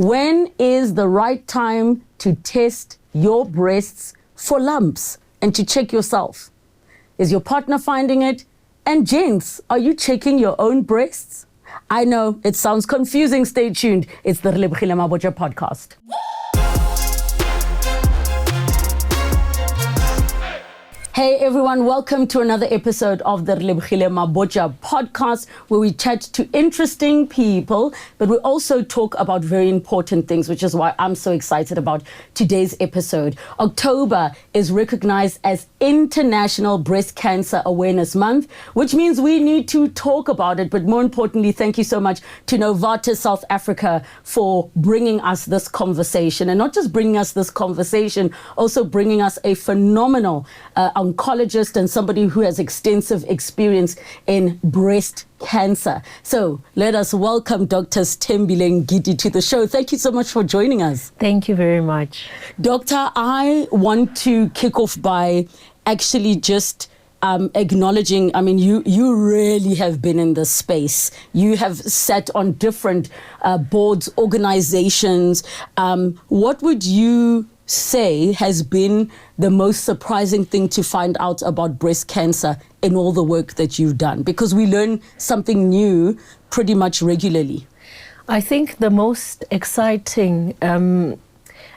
When is the right time to test your breasts for lumps and to check yourself? Is your partner finding it? And gents, are you checking your own breasts? I know, it sounds confusing. Stay tuned. It's the Relebogile Mabotja podcast. Hey everyone, welcome to another episode of the Relebogile Mabotja podcast, where we chat to interesting people, but we also talk about very important things, which is why I'm so excited about today's episode. October is recognized as International Breast Cancer Awareness Month, which means we need to talk about it. But more importantly, thank you so much to Novartis South Africa for bringing us this conversation, and not just bringing us this conversation, also bringing us a phenomenal oncologist and somebody who has extensive experience in breast cancer. So let us welcome Dr. Sithembile Ngidi to the show. Thank you so much for joining us. Thank you very much. Doctor, I want to kick off by actually just acknowledging, you really have been in this space. You have sat on different boards, organizations. What would you say has been the most surprising thing to find out about breast cancer in all the work that you've done? Because we learn something new pretty much regularly. I think the most exciting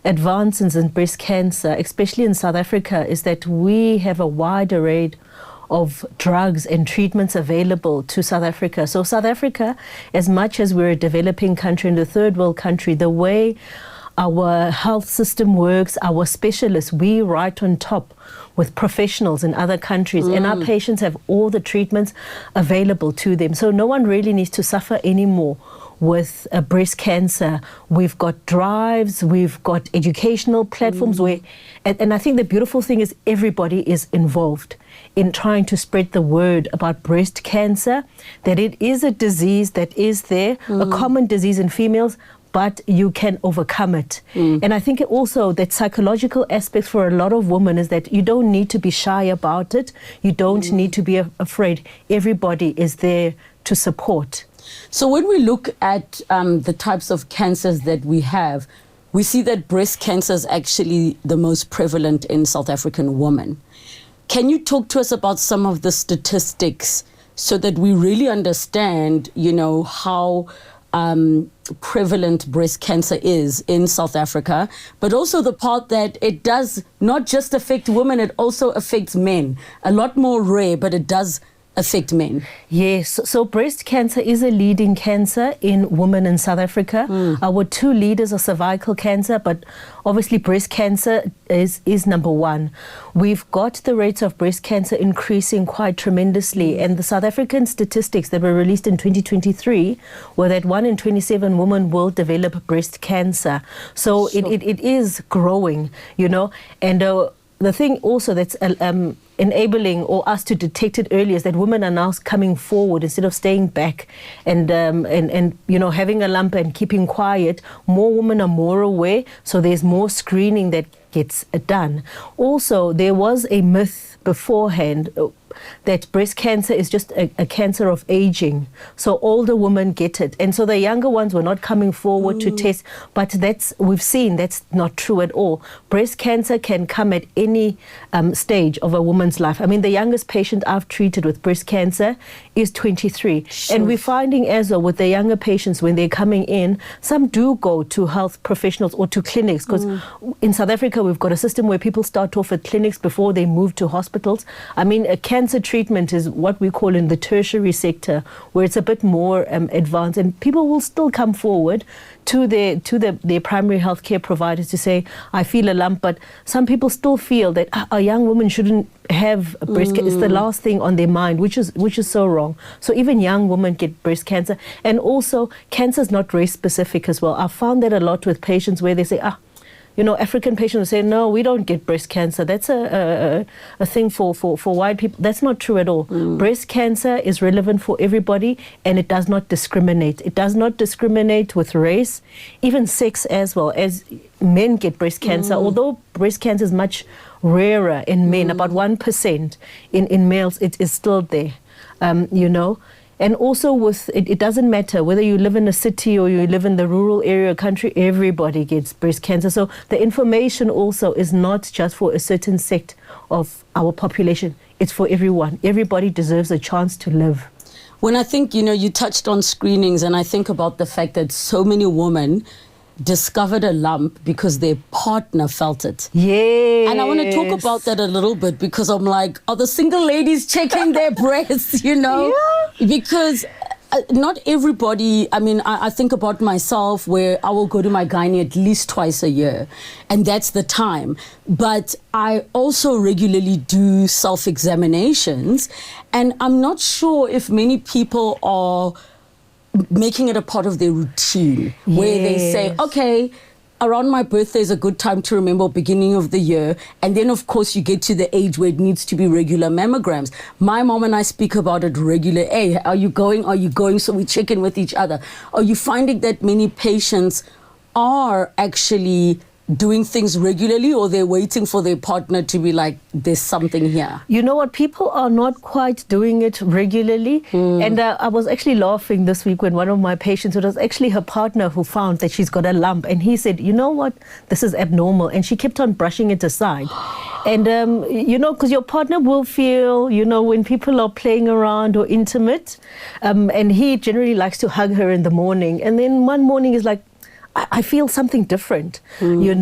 advances in breast cancer, especially in South Africa, is that we have a wide array of drugs and treatments available to South Africa. So South Africa, as much as we're a developing country and a third world country, the way our health system works, our specialists, we right on top with professionals in other countries, and our patients have all the treatments available to them. So no one really needs to suffer anymore with breast cancer. We've got drives, we've got educational platforms where, and I think the beautiful thing is everybody is involved in trying to spread the word about breast cancer, that it is a disease that is there, a common disease in females, but you can overcome it. And I think also that psychological aspect for a lot of women is that you don't need to be shy about it. You don't need to be afraid. Everybody is there to support. So when we look at the types of cancers that we have, we see that breast cancer is actually the most prevalent in South African women. Can you talk to us about some of the statistics so that we really understand, how prevalent breast cancer is in South Africa, but also the part that it does not just affect women, it also affects men. A lot more rare, but it does affect men. Yes, so breast cancer is a leading cancer in women in South Africa. Our two leaders are cervical cancer, but obviously breast cancer is number one. We've got the rates of breast cancer increasing quite tremendously, and the South African statistics that were released in 2023 were that 1 in 27 women will develop breast cancer. So it is growing, and the thing also that's enabling or us to detect it early is that women are now coming forward instead of staying back and having a lump and keeping quiet. More women are more aware, so there's more screening that gets done. Also, there was a myth beforehand that breast cancer is just a cancer of aging. So older women get it. And so the younger ones were not coming forward to test. But we've seen that's not true at all. Breast cancer can come at any stage of a woman's life. I mean, the youngest patient I've treated with breast cancer is 23. Sure. And we're finding as well with the younger patients, when they're coming in, some do go to health professionals or to clinics, because in South Africa, we've got a system where people start off at clinics before they move to hospitals. I mean, a cancer treatment is what we call in the tertiary sector, where it's a bit more advanced, and people will still come forward to their primary healthcare providers to say, I feel a lump, but some people still feel that a young woman shouldn't have breast cancer. It's the last thing on their mind, which is so wrong. So even young women get breast cancer, and also cancer is not race specific as well. I've found that a lot with patients where they say, African patients will say, no, we don't get breast cancer. That's a thing for white people. That's not true at all. Breast cancer is relevant for everybody, and it does not discriminate. It does not discriminate with race, even sex as well. As men get breast cancer, although breast cancer is much rarer in men, about 1%. In males, it is still there, And also with it doesn't matter whether you live in a city or you live in the rural area or country, everybody gets breast cancer. So the information also is not just for a certain sect of our population. It's for everyone. Everybody deserves a chance to live. When I think, you touched on screenings, and I think about the fact that so many women discovered a lump because their partner felt it. Yes. And I want to talk about that a little bit, because I'm like, are the single ladies checking their breasts, Yeah. Because not everybody, I think about myself, where I will go to my gynae at least twice a year, and that's the time. But I also regularly do self-examinations, and I'm not sure if many people are making it a part of their routine, where they say, okay, around my birthday is a good time to remember, beginning of the year. And then, of course, you get to the age where it needs to be regular mammograms. My mom and I speak about it regular. Hey, are you going? Are you going? So we check in with each other. Are you finding that many patients are actually doing things regularly, or they're waiting for their partner to be like, there's something here? You know what? People are not quite doing it regularly. And I was actually laughing this week when one of my patients, it was actually her partner who found that she's got a lump. And he said, you know what? This is abnormal. And she kept on brushing it aside. And, because your partner will feel, when people are playing around or intimate, and he generally likes to hug her in the morning. And then one morning is like, I feel something different, and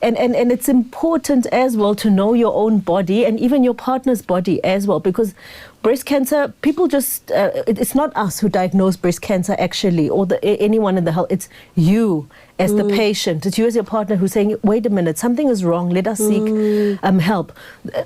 it's important as well to know your own body and even your partner's body as well, because breast cancer, people just, it's not us who diagnose breast cancer actually, or anyone in the health, it's you as the patient, it's you as your partner who's saying, wait a minute, something is wrong, let us seek help.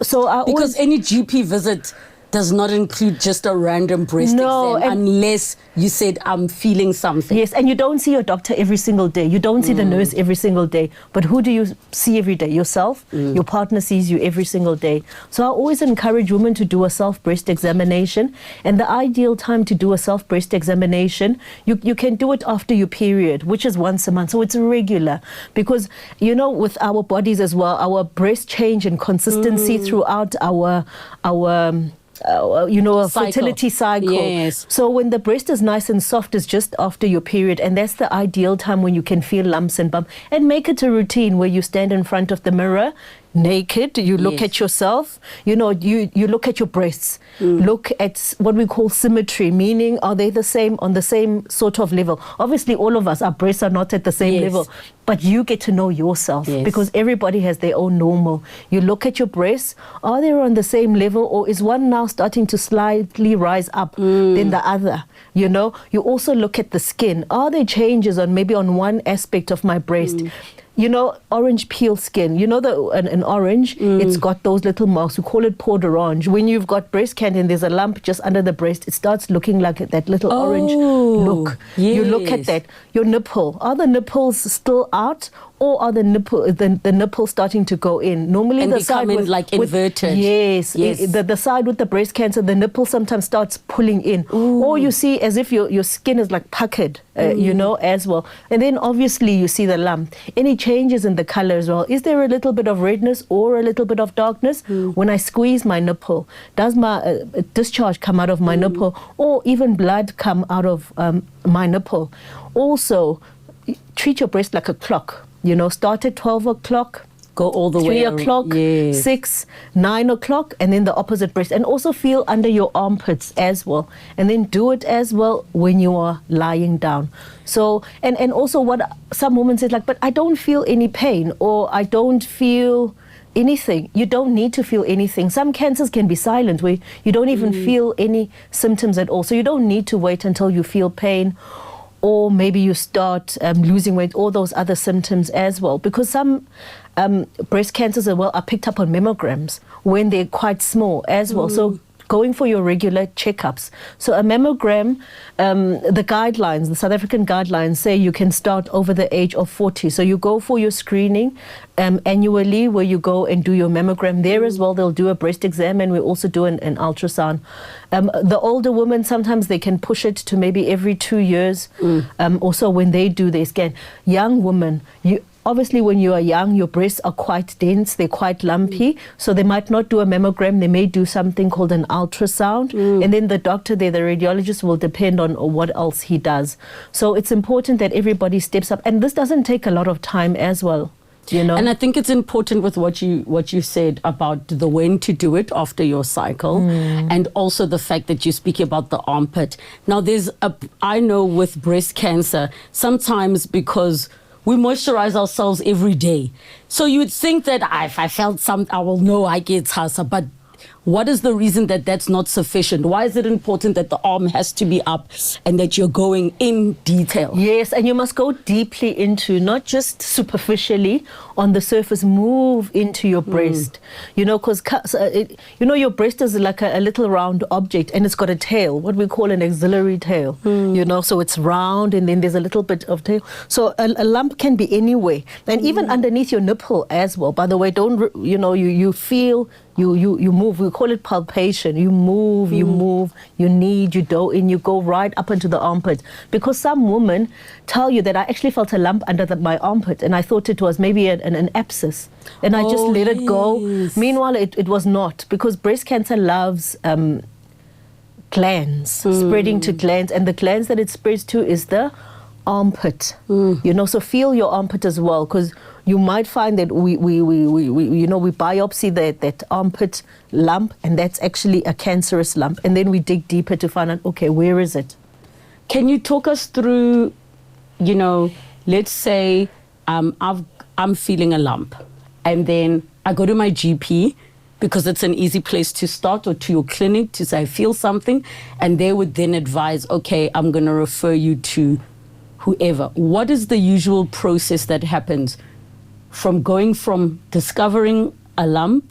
So because any GP visit does not include just a random breast exam, unless you said, I'm feeling something. Yes, and you don't see your doctor every single day. You don't see the nurse every single day. But who do you see every day? Yourself. Your partner sees you every single day. So I always encourage women to do a self-breast examination. And the ideal time to do a self-breast examination, you can do it after your period, which is once a month. So it's regular. Because, with our bodies as well, our breasts change in consistency throughout our fertility cycle. Yes. So when the breast is nice and soft is just after your period, and that's the ideal time when you can feel lumps and bumps. And make it a routine where you stand in front of the mirror naked, you look at yourself, you look at your breasts, look at what we call symmetry, meaning are they the same, on the same sort of level? Obviously all of us, our breasts are not at the same level, but you get to know yourself because everybody has their own normal. You look at your breasts, are they on the same level, or is one now starting to slightly rise up than the other? You also look at the skin. Are there changes on one aspect of my breast? Orange peel skin. An orange, it's got those little marks. We call it peau d'orange. When you've got breast cancer and there's a lump just under the breast, it starts looking like that little orange look. Yes. You look at that. Your nipple. Are the nipples still out, or are the nipples starting to go in? Normally and the side with inverted. Yes. The side with the breast cancer, the nipple sometimes starts pulling in. Or you see as if your skin is like puckered, as well. And then obviously you see the lump. Any changes in the color as well. Is there a little bit of redness or a little bit of darkness? When I squeeze my nipple, does my discharge come out of my nipple, or even blood come out of my nipple? Also, treat your breast like a clock. Start at 12 o'clock, go all the way 3 o'clock, 6, 9 o'clock, and then the opposite breast. And also feel under your armpits as well. And then do it as well when you are lying down. So, and also what some women say, but I don't feel any pain, or I don't feel anything. You don't need to feel anything. Some cancers can be silent, where you don't even feel any symptoms at all. So you don't need to wait until you feel pain, or maybe you start losing weight, all those other symptoms as well. Because some breast cancers are picked up on mammograms when they're quite small as well. So going for your regular checkups. So a mammogram, the guidelines, the South African guidelines say you can start over the age of 40. So you go for your screening annually, where you go and do your mammogram. There as well, they'll do a breast exam, and we also do an ultrasound. The older women, sometimes they can push it to maybe every 2 years. Also when they do their scan. Young women, obviously when you are young, your breasts are quite dense, they're quite lumpy, so they might not do a mammogram, they may do something called an ultrasound, and then the doctor there, the radiologist, will depend on what else he does. So it's important that everybody steps up, and this doesn't take a lot of time as well. You know? And I think it's important with what you said about the when to do it after your cycle, and also the fact that you speak about the armpit. Now, I know with breast cancer, sometimes because we moisturize ourselves every day, so you would think that if I felt something, I will know I get Hasa, but what is the reason that that's not sufficient? Why is it important that the arm has to be up and that you're going in detail? Yes, and you must go deeply into, not just superficially on the surface, move into your breast. You know, because your breast is like a little round object, and it's got a tail, what we call an axillary tail. You know, so it's round and then there's a little bit of tail. So a lump can be anywhere, and even underneath your nipple as well. By the way, you feel. You move, we call it palpation. You move, you knead, you do, and you go right up into the armpit. Because some women tell you that I actually felt a lump under my armpit, and I thought it was maybe an abscess. And I just let it go. Meanwhile, it was not, because breast cancer loves glands, spreading to glands, and the glands that it spreads to is the armpit. You know, so feel your armpit as well, because you might find that we biopsy that armpit lump, and that's actually a cancerous lump, and then we dig deeper to find out, okay, where is it? Can you talk us through, let's say I'm feeling a lump, and then I go to my GP, because it's an easy place to start, or to your clinic to say I feel something, and they would then advise, okay, I'm going to refer you to whoever. What is the usual process that happens from going from discovering a lump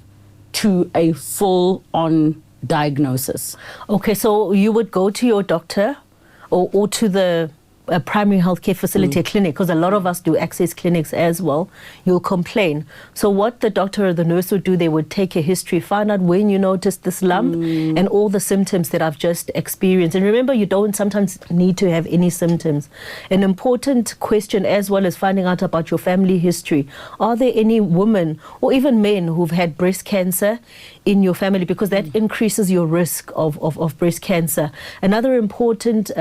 to a full-on diagnosis? Okay, so you would go to your doctor or to the primary healthcare facility, a clinic, because a lot of us do access clinics as well. You'll complain. So what the doctor or the nurse would do, they would take a history, find out when you noticed this lump and all the symptoms that I've just experienced. And remember, you don't sometimes need to have any symptoms. An important question as well is finding out about your family history. Are there any women or even men who've had breast cancer in your family? Because that increases your risk of breast cancer. Another important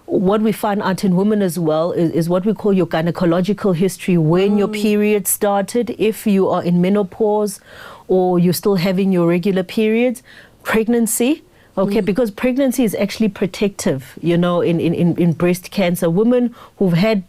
what we find out in women as well is what we call your gynecological history, when your period started, if you are in menopause or you're still having your regular periods, pregnancy. Okay, because pregnancy is actually protective, in breast cancer. Women who've had,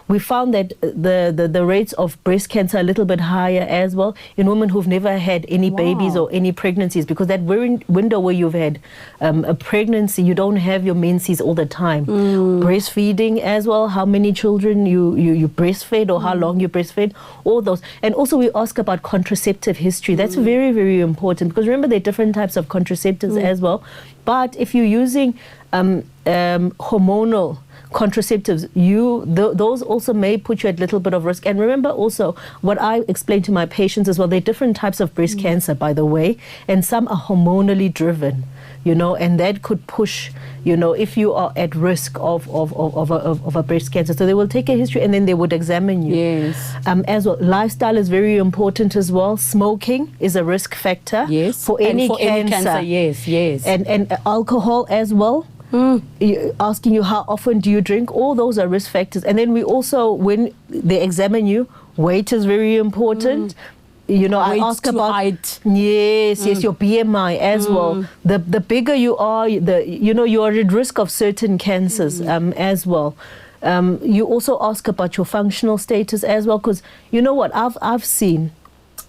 we found that the rates of breast cancer are a little bit higher as well in women who've never had any babies or any pregnancies, because that window where you've had a pregnancy, you don't have your menses all the time. Breastfeeding as well, how many children you breastfed or how long you breastfed, all those. And also we ask about contraceptive history. That's very, very important, because remember, there are different types of contraceptives as well. But if you're using hormonal contraceptives, those also may put you at a little bit of risk. And remember also what I explain to my patients as well, there are different types of breast cancer, by the way, and some are hormonally driven, and that could push, if you are at risk of a breast cancer. So they will take a history and then they would examine you. Yes. As well, lifestyle is very important as well. Smoking is a risk factor for any cancer. Yes. And alcohol as well. Asking you how often do you drink, all those are risk factors. And then we also, when they examine you, weight is very important. I ask about height. Yes, your BMI as well. The bigger you are, you are at risk of certain cancers as well. You also ask about your functional status as well, because you know what, I've seen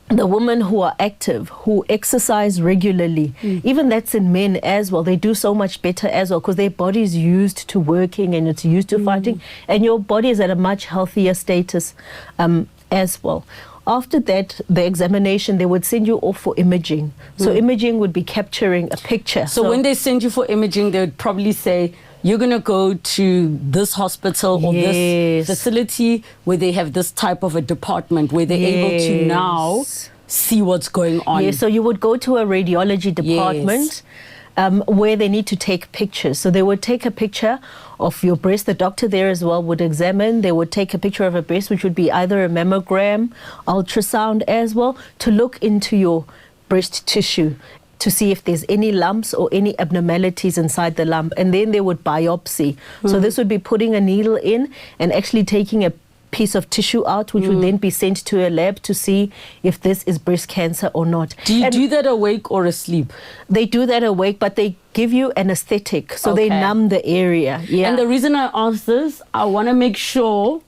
the women who are active, who exercise regularly, even that's in men as well, they do so much better as well, because their body is used to working and it's used to fighting, and your body is at a much healthier status as well. After that, the examination, they would send you off for imaging. So imaging would be capturing a picture. So when they send you for imaging, they would probably say, you're going to go to this hospital or this facility where they have this type of a department where they're able to now see what's going on. Yes, so you would go to a radiology department. where they need to take pictures. So they would take a picture of your breast. The doctor there as well would examine. They would take a picture of a breast, which would be either a mammogram, ultrasound as well, to look into your breast tissue to see if there's any lumps or any abnormalities inside the lump. And then they would biopsy. So this would be putting a needle in and actually taking a piece of tissue out, which would then be sent to a lab to see if this is breast cancer or not. Do you do that awake or asleep? They do that awake, but they give you anesthetic, so they numb the area. Yeah. And the reason I ask this, I want to make sure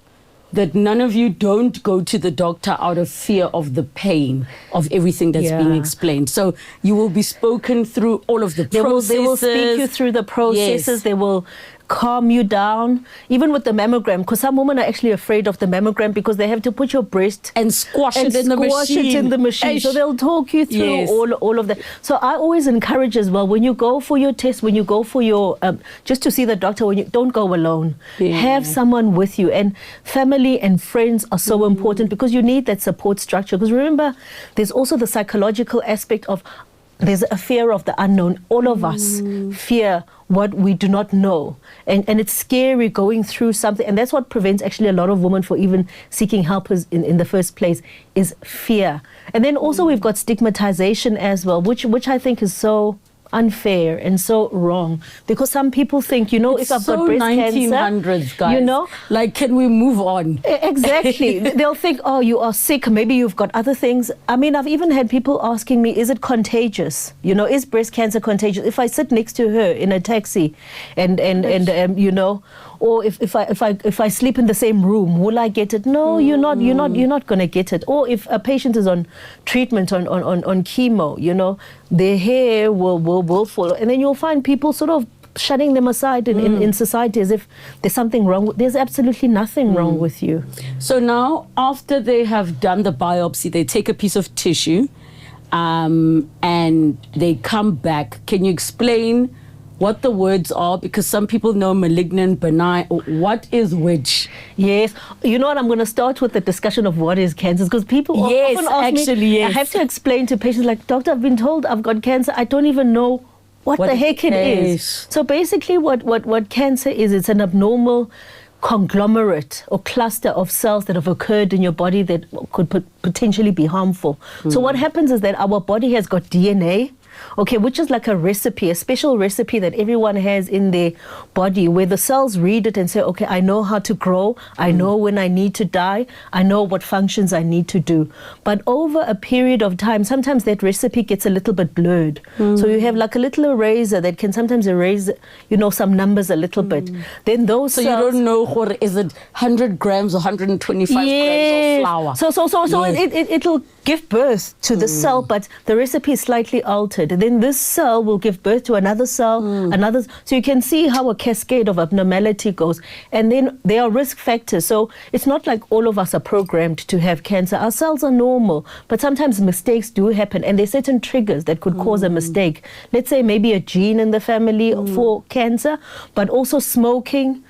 that none of you don't go to the doctor out of fear of the pain of everything that's being explained. So you will be spoken through all of the processes. They will speak you through the processes. Yes. They will calm you down, even with the mammogram, because some women are actually afraid of the mammogram because they have to put your breast and squash it in the machine. So they'll talk you through all of that. So I always encourage as well, when you go for your test, when you go for your just to see the doctor, when you don't go alone, have someone with you. And family and friends are so important, because you need that support structure. Because remember, there's also the psychological aspect of, there's a fear of the unknown. All of us fear what we do not know. And it's scary going through something. And that's what prevents actually a lot of women for even seeking help in the first place, is fear. And then also we've got stigmatization as well, which I think is so unfair and so wrong, because some people think, if I've got breast 1900s, cancer, guys, like, can we move on? Exactly. They'll think, oh, you are sick, maybe you've got other things. I mean, I've even had people asking me, is it contagious? Is breast cancer contagious? If I sit next to her in a taxi and or if I sleep in the same room, will I get it? No, you're not going to get it. Or if a patient is on treatment on chemo, their hair will fall, and then you'll find people sort of shutting them aside in society as if there's something wrong. There's absolutely nothing wrong with you. So now, after they have done the biopsy, they take a piece of tissue, and they come back. Can you explain what the words are? Because some people know malignant, benign. What is which? Yes. You know what? I'm going to start with the discussion of what is cancer, because people often ask me, I have to explain to patients, like, doctor, I've been told I've got cancer. I don't even know what the heck it is. So basically what cancer is, it's an abnormal conglomerate or cluster of cells that have occurred in your body that could potentially be harmful. So what happens is that our body has got DNA, which is like a recipe, a special recipe that everyone has in their body, where the cells read it and say, okay, I know how to grow, I know when I need to die, I know what functions I need to do. But over a period of time, sometimes that recipe gets a little bit blurred. So you have like a little eraser that can sometimes erase, some numbers a little bit. Then those cells, you don't know, is it 100 grams or 125 grams of flour? So it'll give birth to the cell, but the recipe is slightly altered. And then this cell will give birth to another cell, another. So you can see how a cascade of abnormality goes. And then there are risk factors. So it's not like all of us are programmed to have cancer. Our cells are normal, but sometimes mistakes do happen. And there's certain triggers that could cause a mistake. Let's say maybe a gene in the family for cancer, but also smoking,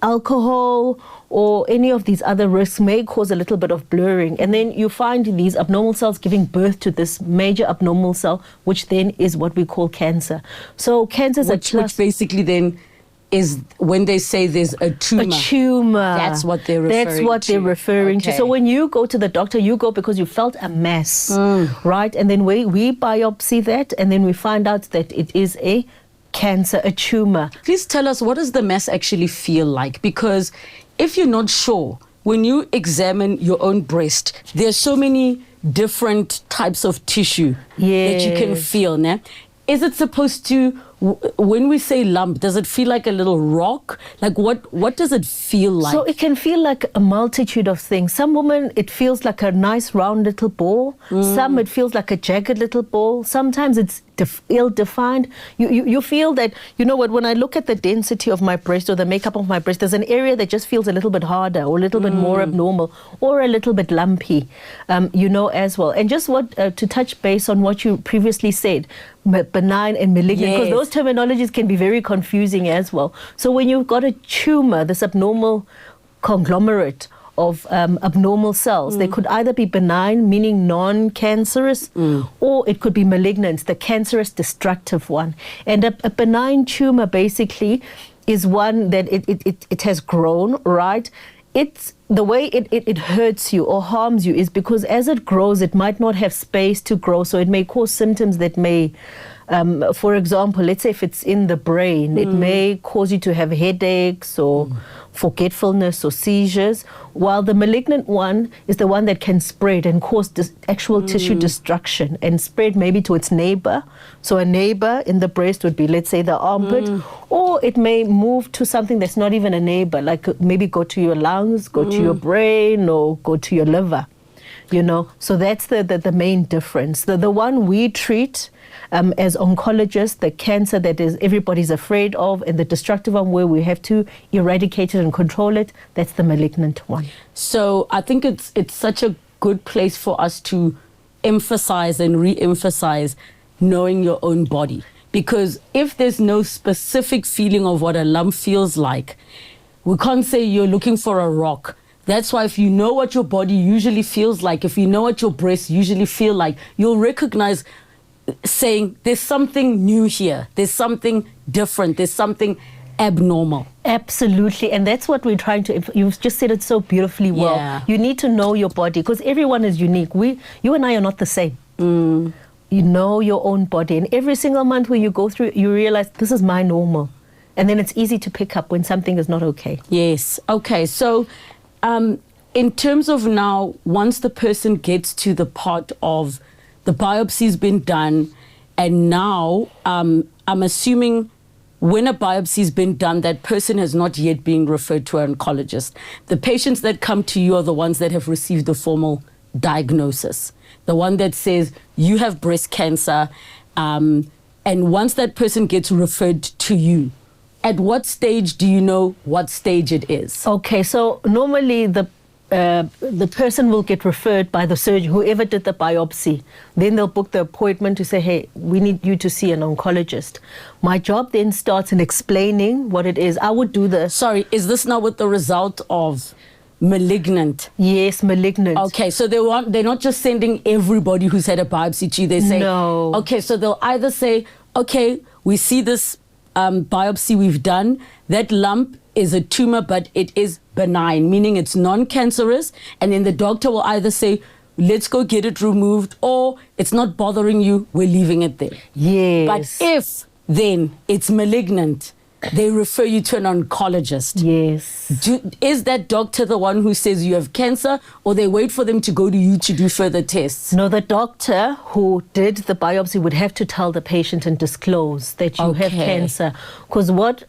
alcohol, or any of these other risks may cause a little bit of blurring. And then you find these abnormal cells giving birth to this major abnormal cell, which then is what we call cancer. So cancer is which basically then is when they say there's a tumor. A tumor. That's what they're referring to. So when you go to the doctor, you go because you felt a mass, right? And then we biopsy that, and then we find out that it is a cancer, a tumor. Please tell us, what does the mass actually feel like? Because if you're not sure, when you examine your own breast, there's so many different types of tissue that you can feel. Né? Is it supposed to, when we say lump, does it feel like a little rock? Like what does it feel like? So it can feel like a multitude of things. Some women, it feels like a nice round little ball. Some it feels like a jagged little ball. Sometimes it's ill-defined. You feel that, when I look at the density of my breast or the makeup of my breast, there's an area that just feels a little bit harder or a little bit more abnormal or a little bit lumpy, as well. And just to touch base on what you previously said, benign and malignant, because those terminologies can be very confusing as well. So when you've got a tumor, this abnormal conglomerate abnormal cells. They could either be benign, meaning non-cancerous, or it could be malignant, the cancerous destructive one. And a benign tumor basically is one that it has grown, right? It's the way it hurts you or harms you is because as it grows, it might not have space to grow. So it may cause symptoms that may, for example, let's say if it's in the brain, it may cause you to have headaches or forgetfulness or seizures, while the malignant one is the one that can spread and cause actual tissue destruction and spread maybe to its neighbor. So a neighbor in the breast would be, let's say, the armpit, or it may move to something that's not even a neighbor, like maybe go to your lungs, go to your brain, or go to your liver. You know, so that's the main difference. The one we treat as oncologists, the cancer that is everybody's afraid of, and the destructive one where we have to eradicate it and control it, that's the malignant one. So I think it's such a good place for us to emphasize and re-emphasize knowing your own body. Because if there's no specific feeling of what a lump feels like, we can't say you're looking for a rock. That's why if you know what your body usually feels like, if you know what your breasts usually feel like, you'll recognize saying there's something new here, there's something different, there's something abnormal. Absolutely, and that's what we're trying to, you've just said it so beautifully well. Yeah. You need to know your body because everyone is unique. You and I are not the same. You know your own body, and every single month when you go through, you realize this is my normal. And then it's easy to pick up when something is not okay. Yes, okay, so in terms of now, once the person gets to the part of the biopsy's been done, and now I'm assuming when a biopsy's been done, that person has not yet been referred to an oncologist. The patients that come to you are the ones that have received the formal diagnosis, the one that says you have breast cancer, and once that person gets referred to you, at what stage do you know what stage it is? Okay, so normally the person will get referred by the surgeon, whoever did the biopsy. Then they'll book the appointment to say, hey, we need you to see an oncologist. My job then starts in explaining what it is. I would do the... Sorry, is this now with the result of malignant? Yes, malignant. Okay, so they're not just sending everybody who's had a biopsy to you. They say, no. Okay, so they'll either say, okay, we see this biopsy we've done, that lump is a tumor, but it is benign, meaning it's non-cancerous, and then the doctor will either say, let's go get it removed, or it's not bothering you, we're leaving it there. Yes. But if then it's malignant, they refer you to an oncologist. Yes. Is that doctor the one who says you have cancer, or they wait for them to go to you to do further tests? No, the doctor who did the biopsy would have to tell the patient and disclose that you have cancer. Because what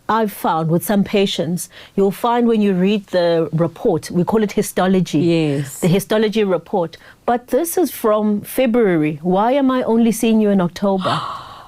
I've found with some patients, you'll find when you read the report, we call it histology. Yes. The histology report. But this is from February. Why am I only seeing you in October?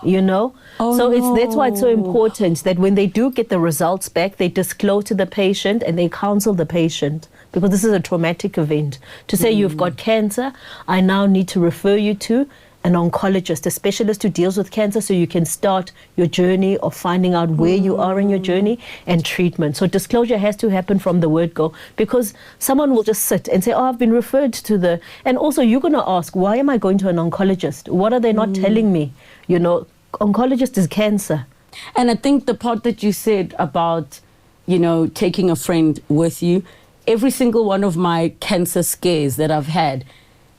You know? That's why it's so important that when they do get the results back, they disclose to the patient and they counsel the patient, because this is a traumatic event. To say you've got cancer, I now need to refer you to an oncologist, a specialist who deals with cancer, so you can start your journey of finding out where you are in your journey and treatment. So disclosure has to happen from the word go, because someone will just sit and say, oh, I've been referred to the... And also you're going to ask, why am I going to an oncologist? What are they not telling me? You know, oncologist is cancer. And I think the part that you said about, you know, taking a friend with you, every single one of my cancer scares that I've had,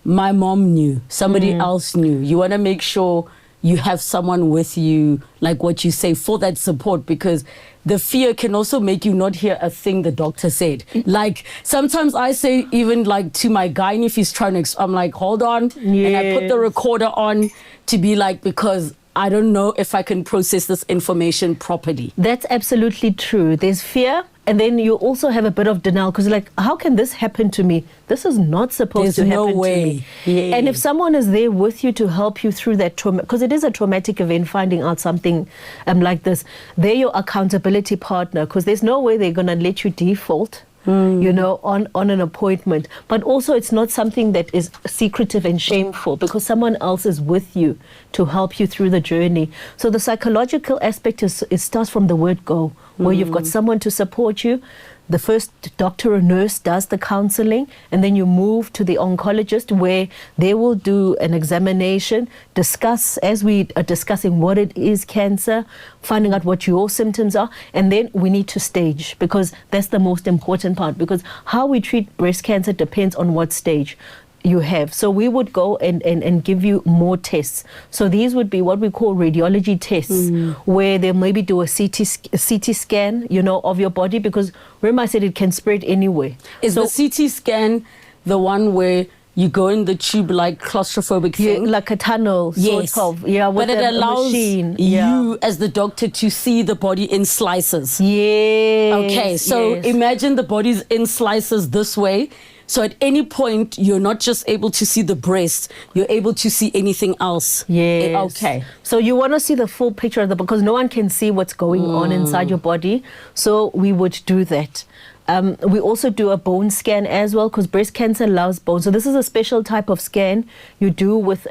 my mom knew, somebody else knew. You want to make sure you have someone with you, like what you say, for that support, because the fear can also make you not hear a thing the doctor said. Like sometimes I say, even like to my gynae, if he's trying to, I'm like, hold on. Yes. And I put the recorder on to be like, because I don't know if I can process this information properly. That's absolutely true. There's fear, and then you also have a bit of denial, because like, how can this happen to me? This is not supposed to happen to me. Yeah. And if someone is there with you to help you through that trauma, because it is a traumatic event, finding out something like this, they're your accountability partner, because there's no way they're going to let you default. You know, on an appointment. But also it's not something that is secretive and shameful, because someone else is with you to help you through the journey. So the psychological aspect it starts from the word go, where you've got someone to support you. the first doctor or nurse does the counseling, and then you move to the oncologist where they will do an examination, discuss, as we are discussing what it is, cancer, finding out what your symptoms are, and then we need to stage, because that's the most important part, because how we treat breast cancer depends on what stage you have. So we would go and give you more tests. So these would be what we call radiology tests, where they maybe do a CT scan, you know, of your body, because remember I said it can spread anywhere. Is the CT scan the one where you go in the tube like claustrophobic thing? Like a tunnel, yes. sort of. Yeah, with but it allows machine. you as the doctor to see the body in slices. Yes. Okay, so imagine the body's in slices this way. So at any point, you're not just able to see the breast, you're able to see anything else. Yes. Okay. So you want to see the full picture of because no one can see what's going on inside your body. So we would do that. We also do a bone scan as well, because breast cancer loves bone. So this is a special type of scan you do with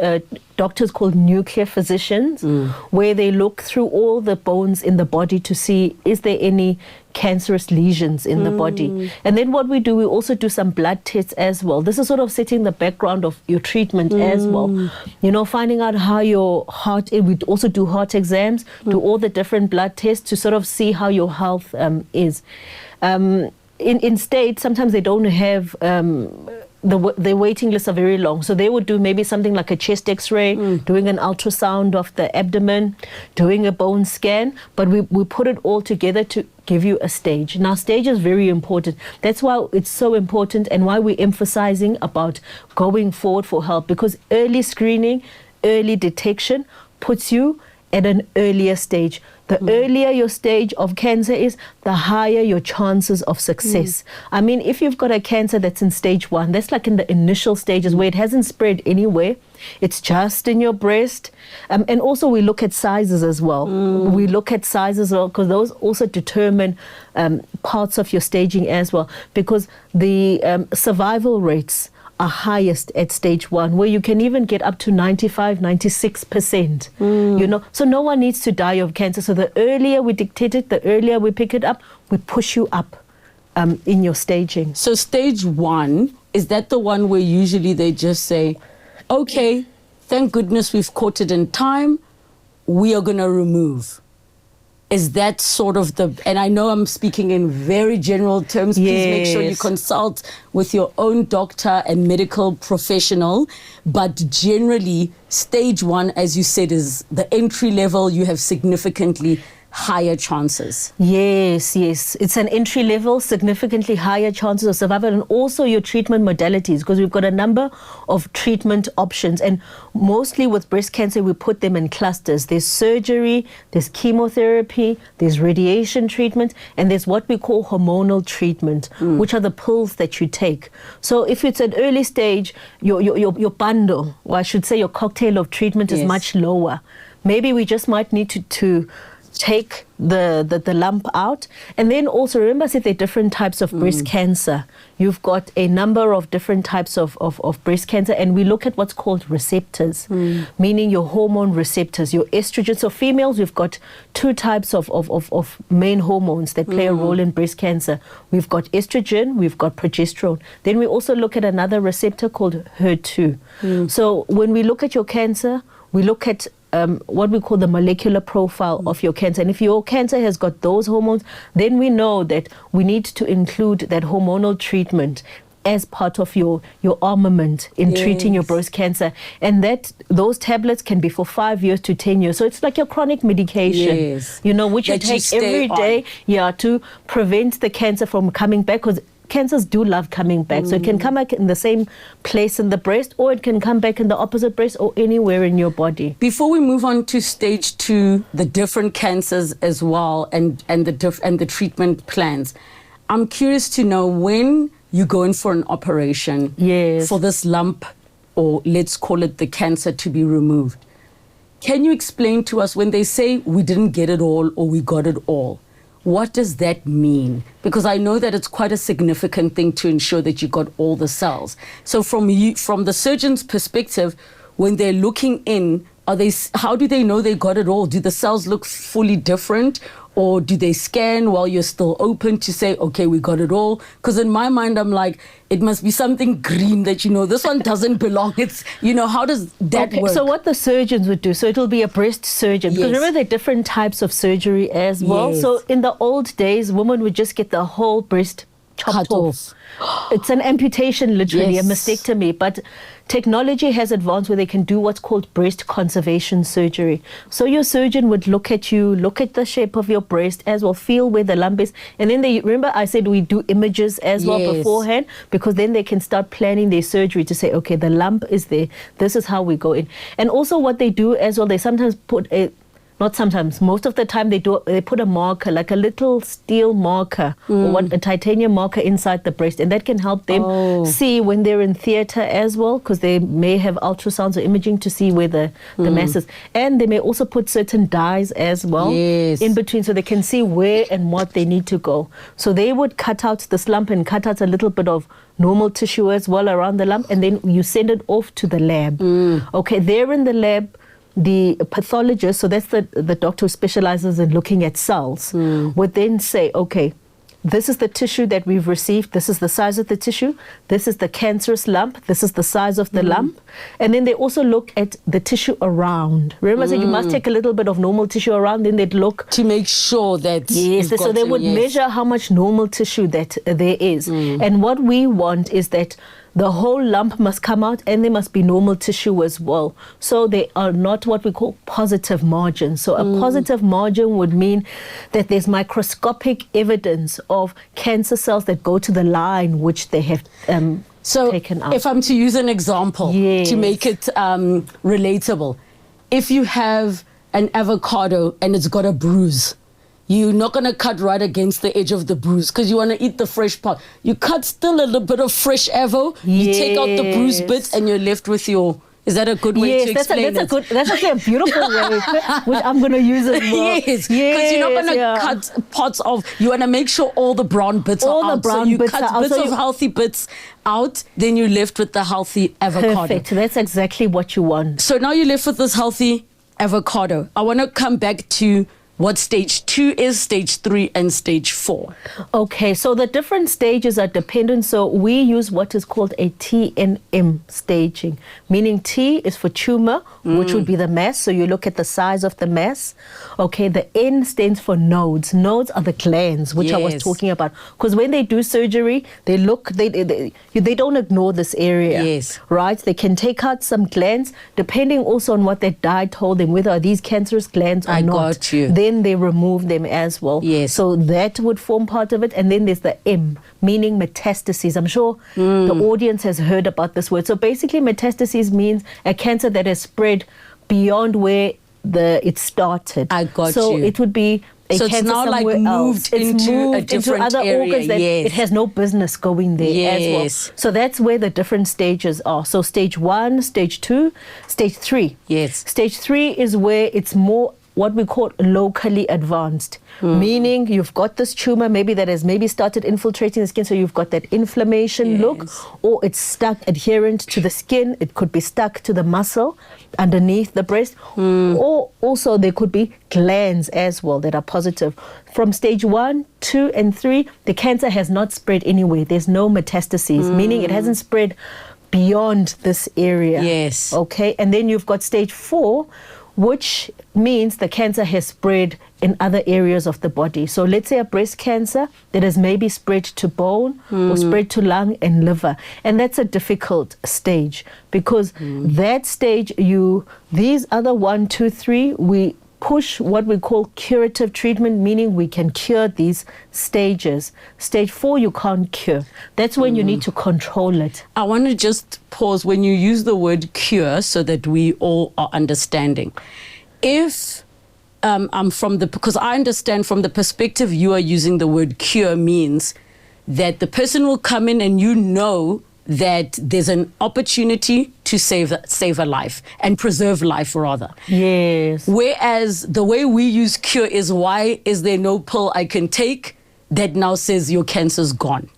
doctors called nuclear physicians, where they look through all the bones in the body to see is there any cancerous lesions in the body. And then what we do, we also do some blood tests as well. This is sort of setting the background of your treatment as well. You know, finding out how your heart is. We also do heart exams, do all the different blood tests to sort of see how your health is. In states, sometimes they don't have the waiting lists are very long, so they would do maybe something like a chest x-ray, doing an ultrasound of the abdomen, doing a bone scan, but we put it all together to give you a stage. Now, stage is very important. That's why it's so important and why we're emphasizing about going forward for help, because early screening, early detection puts you at an earlier stage. The earlier your stage of cancer is, the higher your chances of success. I mean, if you've got a cancer that's in stage 1, that's like in the initial stages where it hasn't spread anywhere. It's just in your breast. And also we look at sizes as well. We look at sizes as well, because those also determine parts of your staging as well, because the survival rates are highest at stage 1, where you can even get up to 95, 96%. You know, so no one needs to die of cancer. So the earlier we detect it, the earlier we pick it up, we push you up in your staging. So stage 1, is that the one where usually they just say, okay, thank goodness we've caught it in time, we are going to remove? Is that sort of the, and I know I'm speaking in very general terms, please make sure you consult with your own doctor and medical professional, but generally stage 1, as you said, is the entry level. You have significantly higher chances. Yes, it's an entry level, significantly higher chances of survival, and also your treatment modalities, because we've got a number of treatment options, and mostly with breast cancer we put them in clusters. There's surgery, there's chemotherapy, there's radiation treatment, and there's what we call hormonal treatment, which are the pills that you take. So if it's an early stage, your bundle, or I should say your cocktail of treatment is much lower. Maybe we just might need to take the lump out. And then also remember I said there are different types of breast cancer. You've got a number of different types of breast cancer, and we look at what's called receptors, meaning your hormone receptors, your estrogen. So females, we've got 2 types of main hormones that play a role in breast cancer. We've got estrogen, we've got progesterone. Then we also look at another receptor called HER2. So when we look at your cancer, we look at what we call the molecular profile of your cancer. And if your cancer has got those hormones, then we know that we need to include that hormonal treatment as part of your armament in treating your breast cancer. And those tablets can be for 5 years to 10 years. So it's like your chronic medication, you know, which you take every day, to prevent the cancer from coming back, because cancers do love coming back. So it can come back in the same place in the breast, or it can come back in the opposite breast, or anywhere in your body. Before we move on to stage 2, the different cancers as well, and the treatment plans, I'm curious to know, when you go in for an operation for this lump, or let's call it the cancer, to be removed, can you explain to us, when they say we didn't get it all or we got it all, what does that mean? Because I know that it's quite a significant thing to ensure that you got all the cells. So from the surgeon's perspective, when they're looking in how do they know they got it all? Do the cells look fully different? Or do they scan while you're still open to say, okay, we got it all? Because in my mind, I'm like, it must be something green that, this one doesn't belong. It's, how does that work? So what the surgeons would do, so it'll be a breast surgeon. Because remember, there are different types of surgery as well. Yes. So in the old days, women would just get the whole breast chopped off. It's an amputation, literally, Yes. a mastectomy. But technology has advanced where they can do what's called breast conservation surgery. So your surgeon would look at you, look at the shape of your breast as well, feel where the lump is. And then remember I said we do images as well beforehand, because then they can start planning their surgery to say, okay, the lump is there. This is how we go in. And also what they do as well, they sometimes put not sometimes, most of the time they put a marker, like a little steel marker or a titanium marker inside the breast, and that can help them see when they're in theatre as well, because they may have ultrasounds or imaging to see where the mass is. And they may also put certain dyes as well in between, so they can see where and what they need to go. So they would cut out this lump and cut out a little bit of normal tissue as well around the lump, and then you send it off to the lab. Okay, there in the lab, the pathologist, so that's the doctor who specializes in looking at cells, would then say, okay, this is the tissue that we've received, this is the size of the tissue, this is the cancerous lump, this is the size of the lump. And then they also look at the tissue around. Remember I said you must take a little bit of normal tissue around, then they'd look to make sure that so they would measure how much normal tissue that there is. And what we want is that the whole lump must come out, and there must be normal tissue as well. So they are not what we call positive margins. So a positive margin would mean that there's microscopic evidence of cancer cells that go to the line which they have taken out. If I'm to use an example to make it relatable, if you have an avocado and it's got a bruise, you're not going to cut right against the edge of the bruise because you want to eat the fresh part. You cut still a little bit of fresh avo, you take out the bruised bits, and you're left with your... Is that a good way to explain it? That's actually a beautiful way, which I'm going to use as well. Yes, because you're not going to cut parts of... You want to make sure all the brown bits are out. So you cut bits of healthy bits out, then you're left with the healthy avocado. Perfect. That's exactly what you want. So now you're left with this healthy avocado. I want to come back to what stage 2 is, stage 3, and stage 4. Okay, so the different stages are dependent. So we use what is called a TNM staging, meaning T is for tumor, which would be the mass. So you look at the size of the mass. Okay, the N stands for nodes. Nodes are the glands, which I was talking about. Because when they do surgery, they look, they don't ignore this area, right? They can take out some glands, depending also on what that dye told them, whether are these cancerous glands or not. Got you. Then they remove them as well. So that would form part of it. And then there's the M, meaning metastases. I'm sure the audience has heard about this word. So basically metastases means a cancer that has spread beyond where it started. I got you. So it would be a cancer it's now somewhere like moved else. It's moved a different into other area. organs that it has no business going there as well. So that's where the different stages are. So stage 1, stage 2, stage 3. Stage 3 is where it's more what we call locally advanced, meaning you've got this tumor maybe that has started infiltrating the skin, so you've got that inflammation look, or it's stuck adherent to the skin. It could be stuck to the muscle underneath the breast, or also there could be glands as well that are positive. From stage 1, 2, and 3, the cancer has not spread anywhere. There's no metastases, meaning it hasn't spread beyond this area. Okay, and then you've got stage 4, which means the cancer has spread in other areas of the body. So let's say a breast cancer that has maybe spread to bone or spread to lung and liver. And that's a difficult stage because that stage, these other 1, 2, 3, we push what we call curative treatment, meaning we can cure these stages. Stage 4, you can't cure. That's when you need to control it. I want to just pause when you use the word cure so that we all are understanding. If because I understand from the perspective you are using the word cure means that the person will come in and that there's an opportunity to save a life and preserve life rather. Whereas the way we use cure is, why is there no pill I can take that now says your cancer's gone?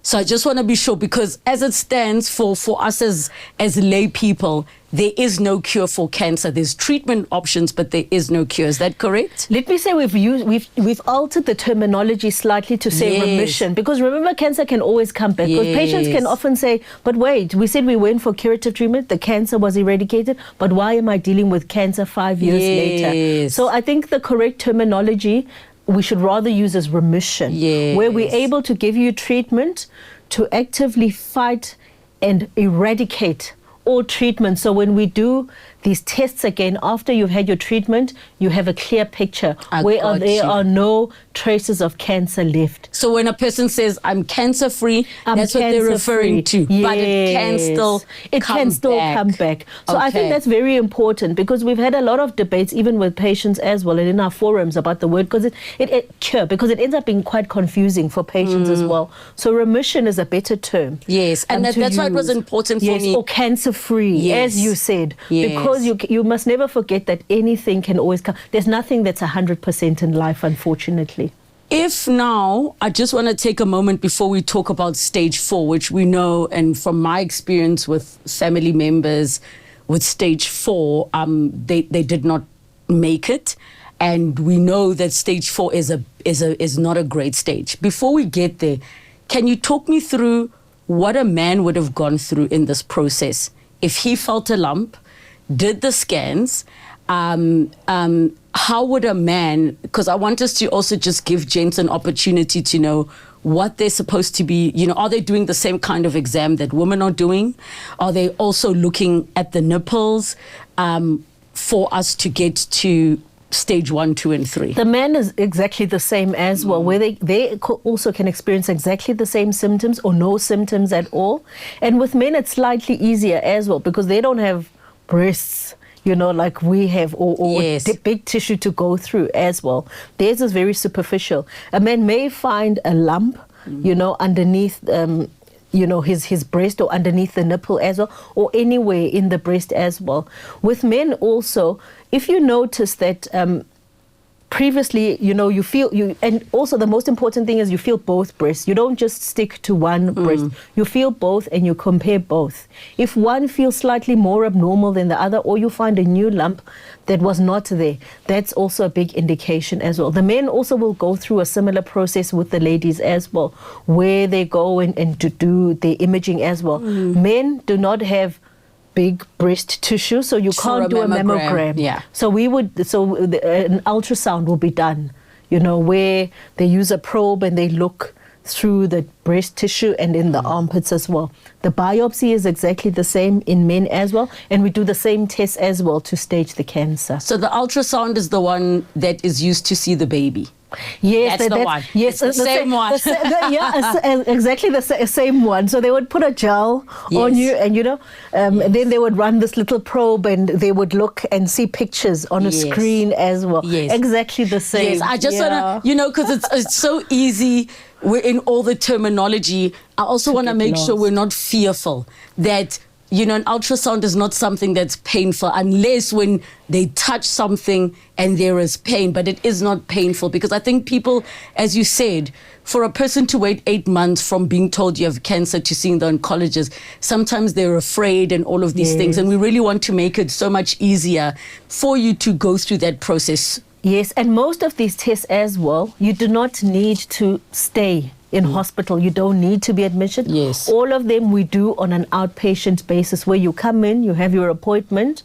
So I just want to be sure, because as it stands for us as lay people, there is no cure for cancer. There's treatment options, but there is no cure. Is that correct? Let me say we've altered the terminology slightly to say remission, because remember, cancer can always come back. Because patients can often say, but wait, we said we went for curative treatment, the cancer was eradicated, but why am I dealing with cancer 5 years later? So I think the correct terminology we should rather use as remission, where we're able to give you treatment to actively fight and eradicate all treatment. So when we do these tests again, after you've had your treatment, you have a clear picture where there are no traces of cancer left. So when a person says, I'm cancer-free, that's what they're referring to. But it can still come back. So I think that's very important, because we've had a lot of debates, even with patients as well, and in our forums about the word, because it cure, because it ends up being quite confusing for patients as well. So remission is a better term. Yes, and that's why it was important for me. Or cancer-free, as you said. Because you must never forget that anything can always come. There's nothing that's 100% in life, unfortunately. If now, I just want to take a moment before we talk about stage 4, which we know, and from my experience with family members with stage 4, they did not make it. And we know that stage 4 is not a great stage. Before we get there, can you talk me through what a man would have gone through in this process if he felt a lump, did the scans? How would a man, because I want us to also just give gents an opportunity to know what they're supposed to be, are they doing the same kind of exam that women are doing? Are they also looking at the nipples for us to get to stage 1, 2, and 3? The man is exactly the same as well, where they also can experience exactly the same symptoms or no symptoms at all. And with men, it's slightly easier as well, because they don't have breasts, like we have, or big tissue to go through as well. Theirs is very superficial. A man may find a lump, underneath his breast or underneath the nipple as well, or anywhere in the breast as well. With men also, if you notice that previously, you feel, and also the most important thing is you feel both breasts. You don't just stick to one breast. You feel both and you compare both. If one feels slightly more abnormal than the other, or you find a new lump that was not there, that's also a big indication as well. The men also will go through a similar process with the ladies as well, where they go and to do the imaging as well. Men do not have big breast tissue, so you can't do a mammogram. So an ultrasound will be done, where they use a probe and they look through the breast tissue and in the armpits as well. The biopsy is exactly the same in men as well, and we do the same test as well to stage the cancer. So the ultrasound is the one that is used to see the baby. Yes, that's the one. Yes, it's the same one. Exactly the same one. So they would put a gel on you, and and then they would run this little probe, and they would look and see pictures on a screen as well. Exactly the same. Yes, I just want to, because it's so easy. We're in all the terminology. I also want to make sure we're not fearful that an ultrasound is not something that's painful, unless when they touch something and there is pain, but it is not painful, because I think people, as you said, for a person to wait 8 months from being told you have cancer to seeing the oncologist, sometimes they're afraid and all of these things, and we really want to make it so much easier for you to go through that process. Yes, and most of these tests as well, you do not need to stay in hospital. You don't need to be admitted. Yes. All of them we do on an outpatient basis, where you come in, you have your appointment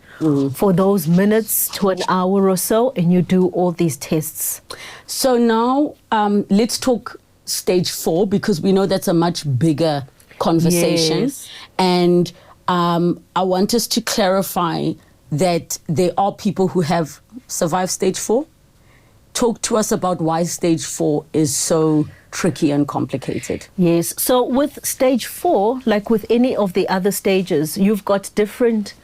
for those minutes to an hour or so, and you do all these tests. So now let's talk stage 4, because we know that's a much bigger conversation. And I want us to clarify that there are people who have survived stage 4. Talk to us about why stage 4 is so tricky and complicated. Yes, so with stage 4, like with any of the other stages, you've got different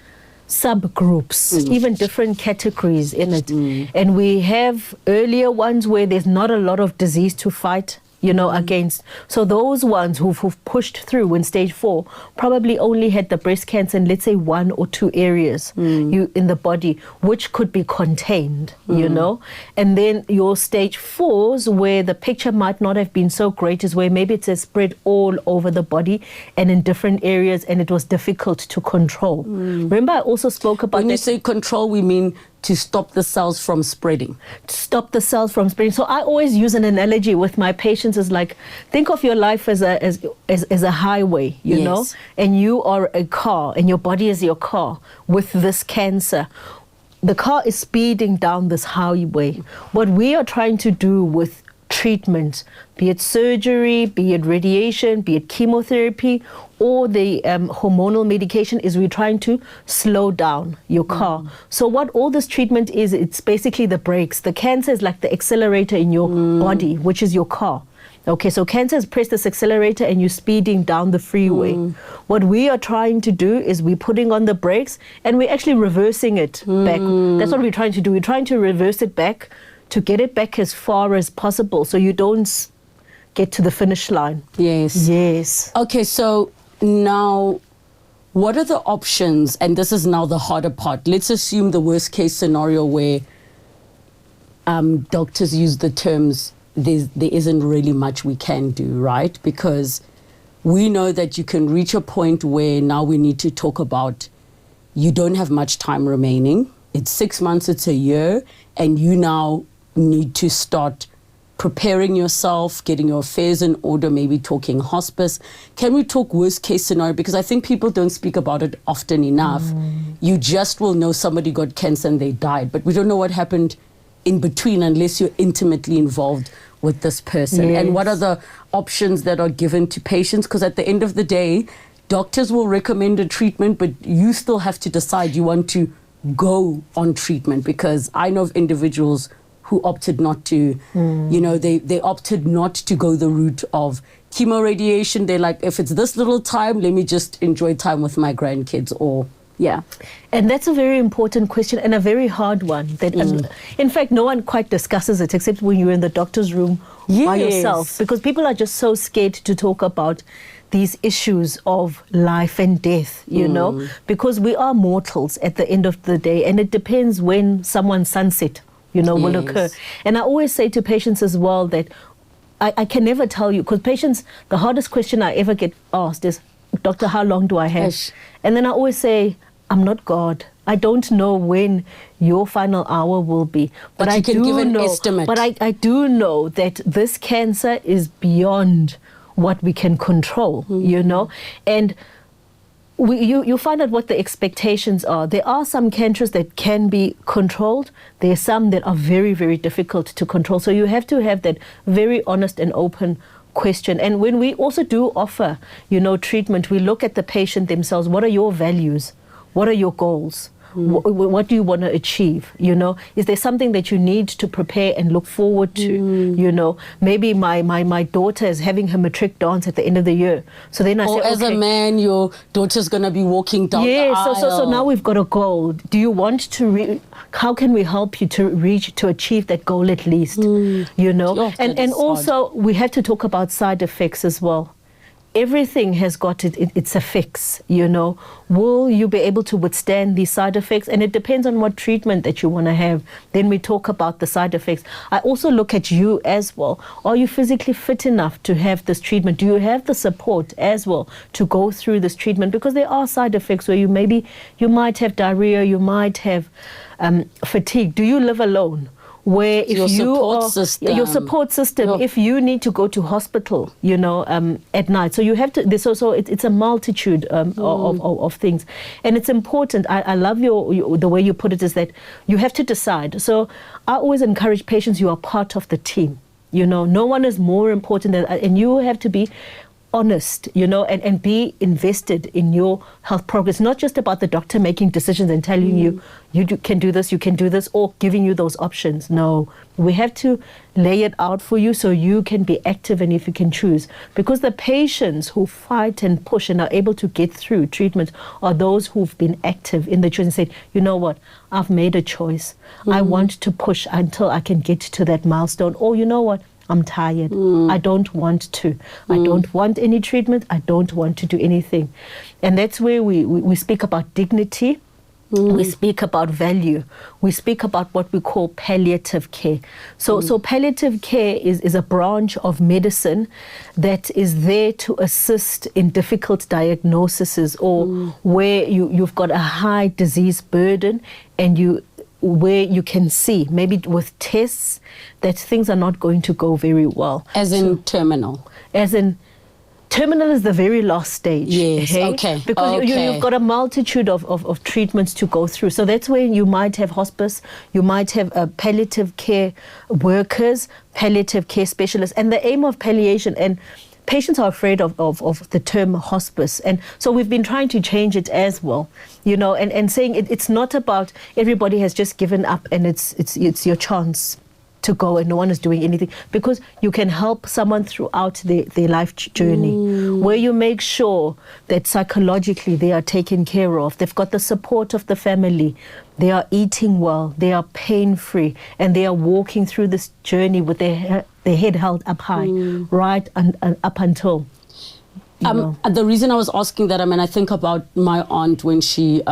subgroups, even different categories in it. And we have earlier ones where there's not a lot of disease to fight against. So those ones who've pushed through in stage 4 probably only had the breast cancer in, let's say, 1 or 2 areas in the body, which could be contained, And then your stage 4s, where the picture might not have been so great, is where maybe it's spread all over the body and in different areas, and it was difficult to control. Remember, I also spoke about when you say control, we mean to stop the cells from spreading. To stop the cells from spreading. So I always use an analogy with my patients is like, think of your life as a highway, you know, and you are a car, and your body is your car with this cancer. The car is speeding down this highway. What we are trying to do with treatment, be it surgery, be it radiation, be it chemotherapy, or the hormonal medication, is we're trying to slow down your car. So what all this treatment is, it's basically the brakes. The cancer is like the accelerator in your body, which is your car. Okay, so cancer has pressed this accelerator and you're speeding down the freeway. What we are trying to do is we're putting on the brakes and we're actually reversing it back. That's what we're trying to do. We're trying to reverse it back to get it back as far as possible so you don't get to the finish line. Yes. Okay, so now what are the options? And this is now the harder part. Let's assume the worst case scenario where doctors use the terms, there isn't really much we can do, right? Because we know that you can reach a point where now we need to talk about you don't have much time remaining. It's 6 months, it's a year, and you now need to start preparing yourself, getting your affairs in order, maybe talking hospice. Can we talk worst case scenario? Because I think people don't speak about it often enough. You just will know somebody got cancer and they died, but we don't know what happened in between unless you're intimately involved with this person. And what are the options that are given to patients? Because at the end of the day, doctors will recommend a treatment, but you still have to decide you want to go on treatment. Because I know of individuals who opted not to, they opted not to go the route of chemo radiation. They're like, if it's this little time, let me just enjoy time with my grandkids or And that's a very important question and a very hard one. That, in fact, no one quite discusses it except when you're in the doctor's room by yourself, because people are just so scared to talk about these issues of life and death, you know, because we are mortals at the end of the day, and it depends when someone's sunset, will occur. And I always say to patients as well that I can never tell you, because patients, the hardest question I ever get asked is, doctor, how long do I have? And then I always say, I'm not God. I don't know when your final hour will be. But you I can do give an know, estimate. But I do know that this cancer is beyond what we can control, And you find out what the expectations are. There are some cancers that can be controlled. There are some that are very, very difficult to control. So you have to have that very honest and open question. And when we also do offer, treatment, we look at the patient themselves. What are your values? What are your goals? What do you want to achieve? Is there something that you need to prepare and look forward to? Maybe my daughter is having her matric dance at the end of the year. So then I say, as a man, your daughter's going to be walking down the aisle. So now we've got a goal. Do you want to, how can we help you to achieve that goal at least? And also we have to talk about side effects as well. Everything has got its effects, Will you be able to withstand these side effects? And it depends on what treatment that you want to have. Then we talk about the side effects. I also look at you as well. Are you physically fit enough to have this treatment? Do you have the support as well to go through this treatment? Because there are side effects where you might have diarrhea, you might have fatigue. Do you live alone? Where if your support system, if you need to go to hospital, at night. So you have to, it's a multitude of things. And it's important. I love the way you put it, is that you have to decide. So I always encourage patients, you are part of the team. No one is more important than, and you have to be honest, and be invested in your health progress. Not just about the doctor making decisions and telling you can do this, or giving you those options. No, we have to lay it out for you so you can be active and if you can choose. Because the patients who fight and push and are able to get through treatment are those who've been active in the choice and said, you know what, I've made a choice. I want to push until I can get to that milestone. Or you know what, I'm tired. I don't want to. I don't want any treatment. I don't want to do anything. And that's where we speak about dignity. We speak about value. We speak about what we call palliative care. So palliative care is a branch of medicine that is there to assist in difficult diagnoses or where you've got a high disease burden and where you can see, maybe with tests, that things are not going to go very well. As in terminal? As in terminal is the very last stage. Yes, okay. Because you've got a multitude of treatments to go through. So that's where you might have hospice, you might have palliative care workers, palliative care specialists. And the aim of palliation, and patients are afraid of the term hospice. And so we've been trying to change it as well, and saying it's not about everybody has just given up and it's your chance to go and no one is doing anything, because you can help someone throughout their life journey where you make sure that psychologically they are taken care of, they've got the support of the family, they are eating well, they are pain-free, and they are walking through this journey with their head held up high, right up until... The reason I was asking that, I think about my aunt when she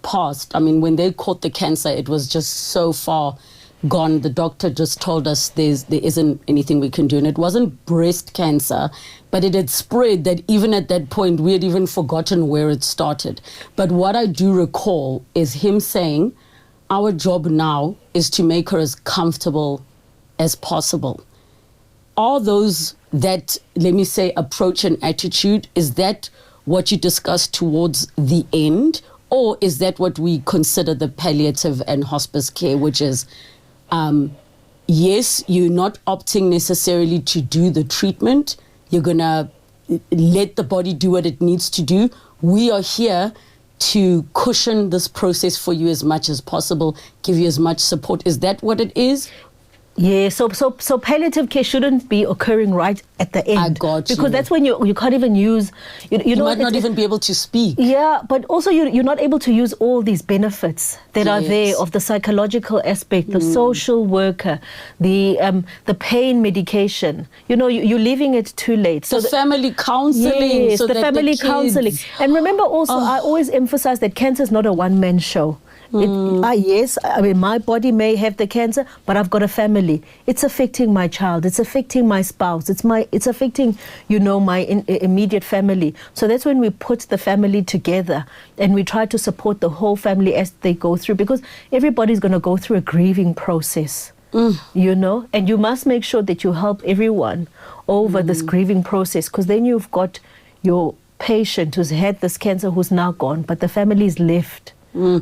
passed. When they caught the cancer, it was just so far gone. The doctor just told us there isn't anything we can do. And it wasn't breast cancer, but it had spread that even at that point, we had even forgotten where it started. But what I do recall is him saying, our job now is to make her as comfortable as possible. Are those that, let me say, approach and attitude, is that what you discuss towards the end? Or is that what we consider the palliative and hospice care, which is, yes, you're not opting necessarily to do the treatment. You're going to let the body do what it needs to do. We are here to cushion this process for you as much as possible, give you as much support. Is that what it is? Yeah, so palliative care shouldn't be occurring right at the end. I got you. Because that's when you can't even use... You might not even be able to speak. Yeah, but also you're not able to use all these benefits that are there of the psychological aspect, the social worker, the pain medication. You're leaving it too late. So the family counselling. Yes, so the family counselling. And remember also, I always emphasize that cancer is not a one-man show. Yes, my body may have the cancer, but I've got a family. It's affecting my child. It's affecting my spouse. It's affecting, my immediate family. So that's when we put the family together and we try to support the whole family as they go through, because everybody's going to go through a grieving process, and you must make sure that you help everyone over this grieving process, because then you've got your patient who's had this cancer who's now gone, but the family is left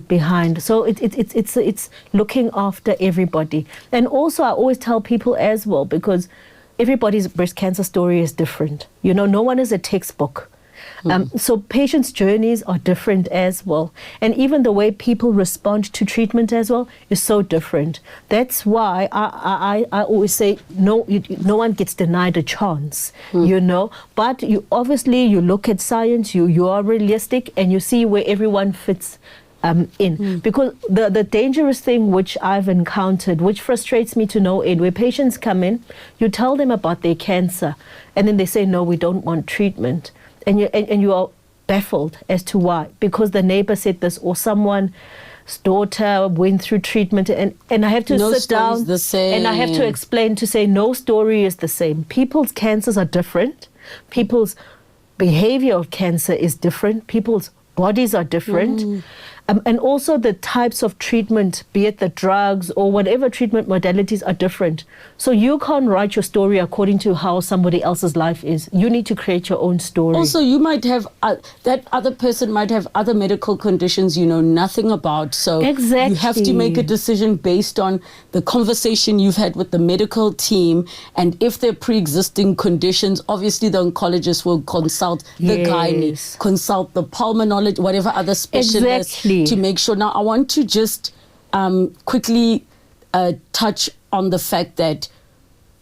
behind. So it's looking after everybody. And also I always tell people as well, because everybody's breast cancer story is different. No one is a textbook. So patients' journeys are different as well. And even the way people respond to treatment as well is so different. That's why I always say no one gets denied a chance, But you look at science, you are realistic, and you see where everyone fits in. Because the dangerous thing which I've encountered, which frustrates me to no end, where patients come in, you tell them about their cancer, and then they say, no, we don't want treatment. And you are baffled as to why. Because the neighbor said this, or someone's daughter went through treatment, and I have to sit down the same. And I have to explain to say no story is the same. People's cancers are different. People's behavior of cancer is different. People's bodies are different. And also the types of treatment, be it the drugs or whatever treatment modalities, are different. So you can't write your story according to how somebody else's life is. You need to create your own story. Also, you might have, that other person might have other medical conditions you know nothing about. So exactly. You have to make a decision based on the conversation you've had with the medical team. And if there are pre-existing conditions, obviously the oncologist will consult the gynae, consult the pulmonologist, whatever other specialist, to make sure. Now, I want to just quickly touch on the fact that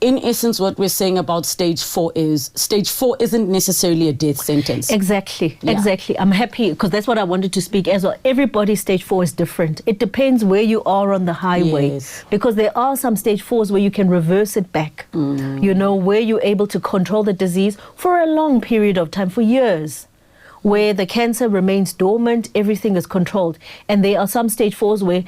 in essence, what we're saying about stage 4 is stage 4 isn't necessarily a death sentence. Exactly, Yeah. exactly. I'm happy because that's what I wanted to speak as well. Everybody's stage 4 is different. It depends where you are on the highway. Yes. Because there are some stage 4s where you can reverse it back, you know, where you're able to control the disease for a long period of time, for years, where the cancer remains dormant, everything is controlled. And there are some stage 4s where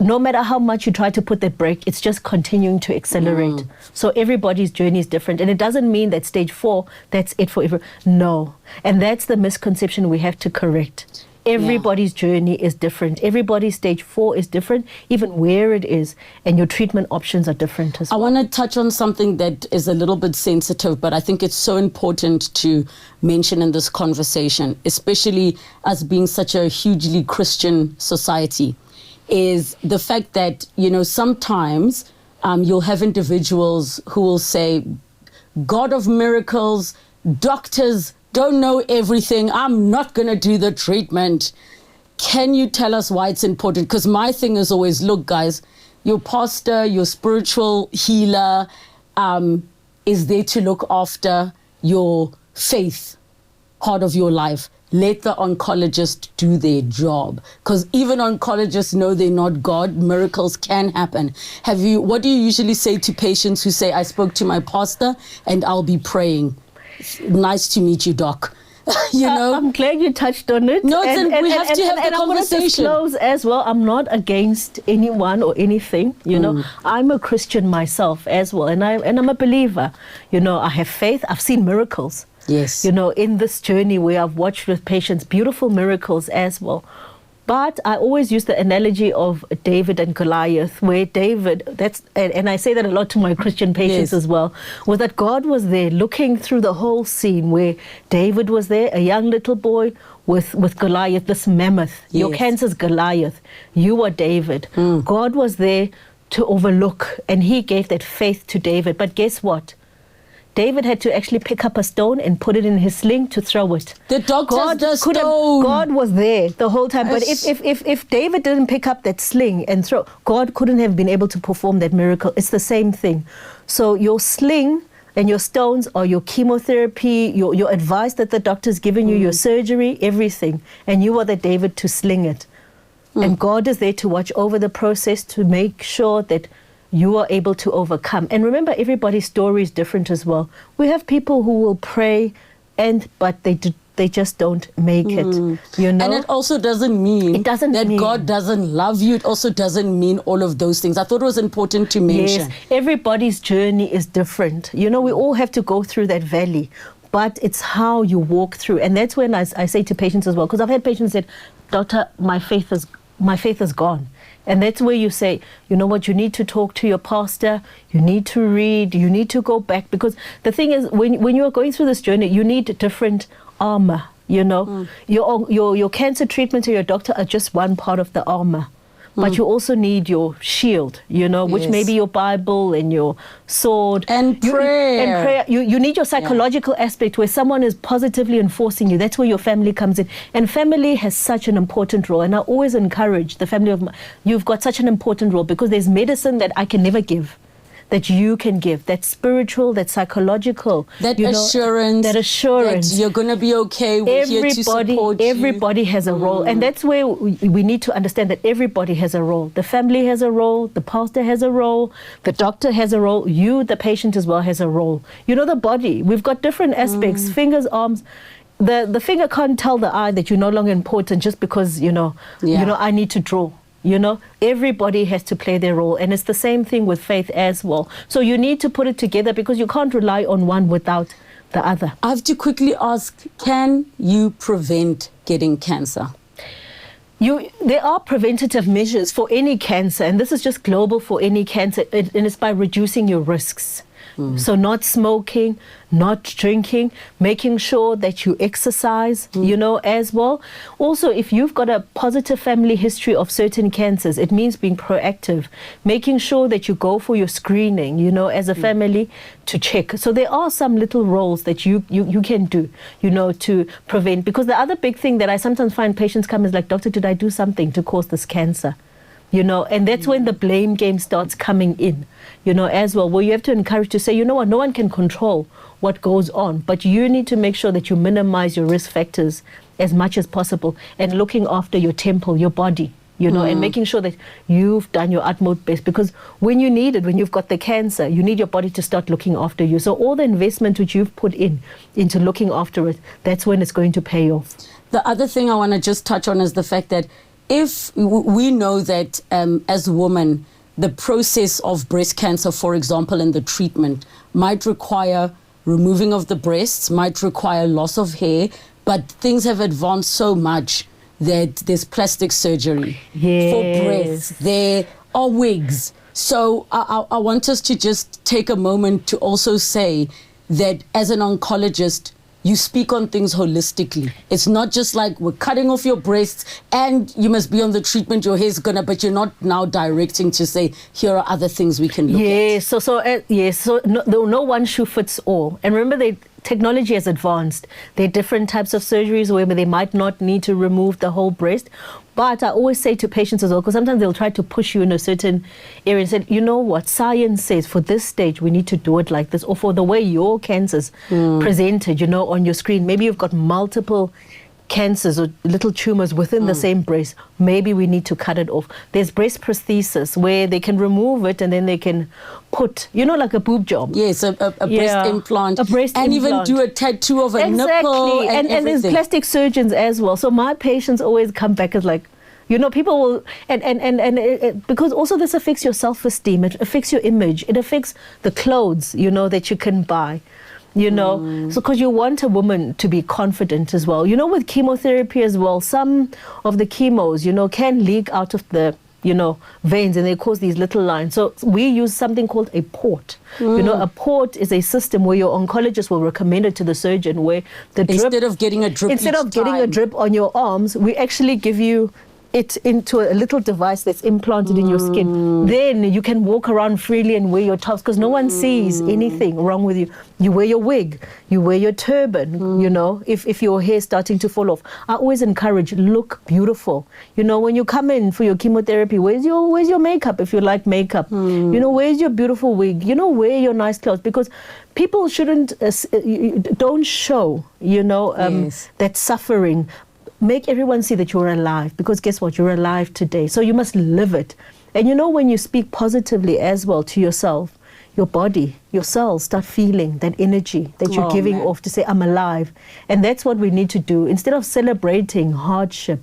no matter how much you try to put that brake, it's just continuing to accelerate. So everybody's journey is different. And it doesn't mean that stage 4, that's it forever. No. And that's the misconception we have to correct. Everybody's journey is different. Everybody's stage 4 is different, even where it is. And your treatment options are different as well. I want to touch on something that is a little bit sensitive, but I think it's so important to mention in this conversation, especially as being such a hugely Christian society, is the fact that, you know, sometimes you'll have individuals who will say, God of miracles, doctors don't know everything, I'm not going to do the treatment. Can you tell us why it's important? Because my thing is always, look, guys, your pastor, your spiritual healer is there to look after your faith part of your life. Let the oncologist do their job, because even oncologists know they're not God. Miracles can happen. What do you usually say to patients who say, I spoke to my pastor and I'll be praying? Nice to meet you, doc. You know, I'm glad you touched on it. No, we have to have the and I want to conversation. disclose as well, I'm not against anyone or anything. You know, I'm a Christian myself as well, and I'm a believer. You know, I have faith. I've seen miracles. Yes. You know, in this journey where I've watched with patients beautiful miracles as well. But I always use the analogy of David and Goliath, where David, and I say that a lot to my Christian patients as well, was that God was there looking through the whole scene where David was there, a young little boy, with Goliath, this mammoth. Your cancer's Goliath. You are David. God was there to overlook, and he gave that faith to David. But guess what? David had to actually pick up a stone and put it in his sling to throw it. The doctor's the stone. God was there the whole time. But if David didn't pick up that sling and throw, God couldn't have been able to perform that miracle. It's the same thing. So your sling and your stones are your chemotherapy, your advice that the doctor's given you, your surgery, everything. And you are the David to sling it. And God is there to watch over the process to make sure that you are able to overcome. And remember, everybody's story is different as well. We have people who will pray, but they just don't make it, you know? And it also doesn't mean that God doesn't love you. It also doesn't mean all of those things. I thought it was important to mention. Yes, everybody's journey is different. You know, we all have to go through that valley, but it's how you walk through. And that's when I say to patients as well, because I've had patients say, Doctor, my faith is gone. And that's where you say, you know what, you need to talk to your pastor, you need to read, you need to go back. Because the thing is, when you are going through this journey, you need different armor, you know. Your cancer treatment or your doctor are just one part of the armor. But you also need your shield, you know, which may be your Bible and your sword. And prayer. You need your psychological aspect where someone is positively enforcing you. That's where your family comes in. And family has such an important role. And I always encourage the family you've got such an important role, because there's medicine that I can never give, that you can give, that's spiritual, that's psychological. That assurance. That you're going to be okay. We're here to support you. Everybody has a role. And that's where we need to understand that everybody has a role. The family has a role. The pastor has a role. The doctor has a role. You, the patient as well, has a role. You know, the body. We've got different aspects, fingers, arms. The finger can't tell the eye that you're no longer important just because, you know, I need to draw. You know, everybody has to play their role. And it's the same thing with faith as well. So you need to put it together, because you can't rely on one without the other. I have to quickly ask, can you prevent getting cancer? There are preventative measures for any cancer, and this is just global for any cancer, and it's by reducing your risks. So not smoking, not drinking, making sure that you exercise, you know, as well. Also, if you've got a positive family history of certain cancers, it means being proactive, making sure that you go for your screening, you know, as a family to check. So there are some little roles that you can do, you know, to prevent. Because the other big thing that I sometimes find patients come is like, Doctor, did I do something to cause this cancer? you know, and that's when the blame game starts coming in, you know, as well, where you have to encourage to say, you know what, no one can control what goes on, but you need to make sure that you minimize your risk factors as much as possible, and looking after your temple, your body, you know, and making sure that you've done your utmost best, because when you need it, when you've got the cancer, you need your body to start looking after you. So all the investment which you've put into looking after it, that's when it's going to pay off. The other thing I want to just touch on is the fact that if we know that as women, the process of breast cancer, for example, and the treatment might require removing of the breasts, might require loss of hair, but things have advanced so much that there's plastic surgery for breasts, there are wigs. So I want us to just take a moment to also say that as an oncologist, you speak on things holistically. It's not just like we're cutting off your breasts and you must be on the treatment, your hair's gonna, but you're not now directing to say, here are other things we can look at. So no one shoe fits all. And remember, technology has advanced. There are different types of surgeries where they might not need to remove the whole breast. But I always say to patients as well, because sometimes they'll try to push you in a certain area and say, you know what, science says for this stage we need to do it like this, or for the way your cancer's presented, you know, on your screen. Maybe you've got multiple cancers or little tumors within the same breast. Maybe we need to cut it off. There's breast prosthesis where they can remove it and then they can put, you know, like a boob job. Yes, a breast implant. A breast and implant. even do a tattoo of a nipple and there's plastic surgeons as well. So my patients always come back as like, you know, people will, because also this affects your self-esteem, it affects your image, it affects the clothes, you know, that you can buy. You know, so because you want a woman to be confident as well. You know, with chemotherapy as well, some of the chemos, you know, can leak out of the, you know, veins, and they cause these little lines. So we use something called a port. You know, a port is a system where your oncologist will recommend it to the surgeon, where the drip, instead of getting a drip on your arms, we actually give you it into a little device that's implanted in your skin. Then you can walk around freely and wear your tops, because no one sees anything wrong with you. You wear your wig, you wear your turban, you know, if your hair's starting to fall off. I always encourage, look beautiful. You know, when you come in for your chemotherapy, where's your makeup if you like makeup? You know, where's your beautiful wig? You know, wear your nice clothes, because people shouldn't, don't show, you know, that suffering. Make everyone see that you're alive, because guess what? You're alive today. So you must live it. And you know, when you speak positively as well to yourself, your body, your cells start feeling that energy that you're giving off to say, I'm alive. And that's what we need to do. Instead of celebrating hardship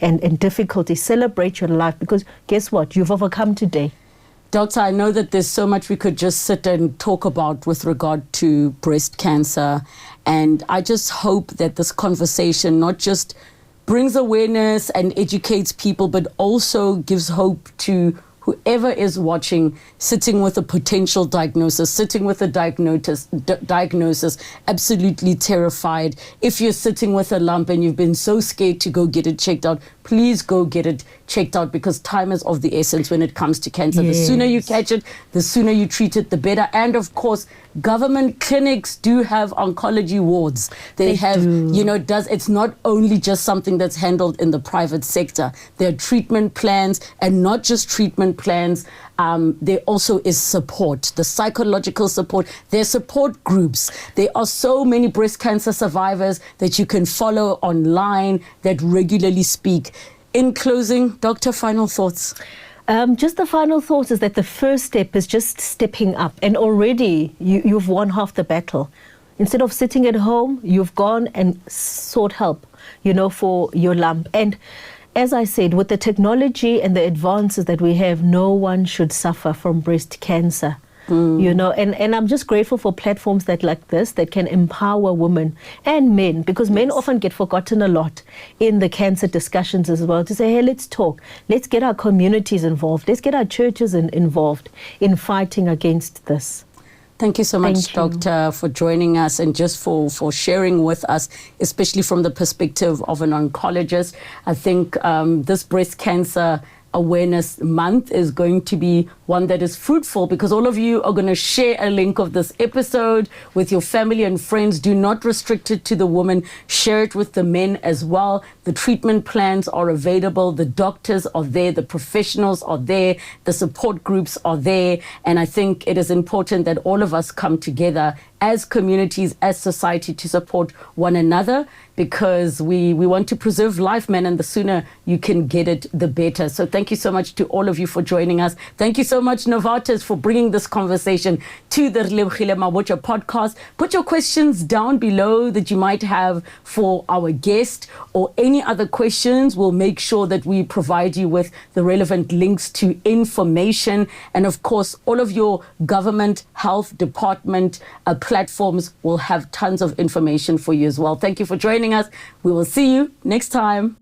and difficulty, celebrate your life, because guess what? You've overcome today. Doctor, I know that there's so much we could just sit and talk about with regard to breast cancer. And I just hope that this conversation not just brings awareness and educates people, but also gives hope to whoever is watching, sitting with a potential diagnosis, sitting with a diagnosis, absolutely terrified. If you're sitting with a lump and you've been so scared to go get it checked out, please go get it checked out, because time is of the essence when it comes to cancer. The sooner you catch it, the sooner you treat it, the better. And of course, government clinics do have oncology wards. They have, you know, it's not only just something that's handled in the private sector. There are treatment plans, and not just treatment plans. There also is support, the psychological support. There are support groups. There are so many breast cancer survivors that you can follow online that regularly speak. In closing, Doctor, final thoughts? Just the final thought is that the first step is just stepping up, and already you've won half the battle. Instead of sitting at home, you've gone and sought help, you know, for your lump. And as I said, with the technology and the advances that we have, no one should suffer from breast cancer. You know, and I'm just grateful for platforms like this that can empower women and men, because men often get forgotten a lot in the cancer discussions as well, to say, hey, let's talk, let's get our communities involved, let's get our churches involved in fighting against this. Thank you so much, Doctor, for joining us and just for sharing with us, especially from the perspective of an oncologist. I think this breast cancer Awareness Month is going to be one that is fruitful, because all of you are going to share a link of this episode with your family and friends. Do not restrict it to the women. Share it with the men as well. The treatment plans are available. The doctors are there. The professionals are there. The support groups are there. And I think it is important that all of us come together as communities, as society, to support one another, because we want to preserve life, man, and the sooner you can get it, the better. So thank you so much to all of you for joining us. Thank you so much, Novartis, for bringing this conversation to the Relebogile Mabotja podcast. Put your questions down below that you might have for our guest, or any other questions. We'll make sure that we provide you with the relevant links to information. And of course, all of your government, health department platforms will have tons of information for you as well. Thank you for joining us. We will see you next time.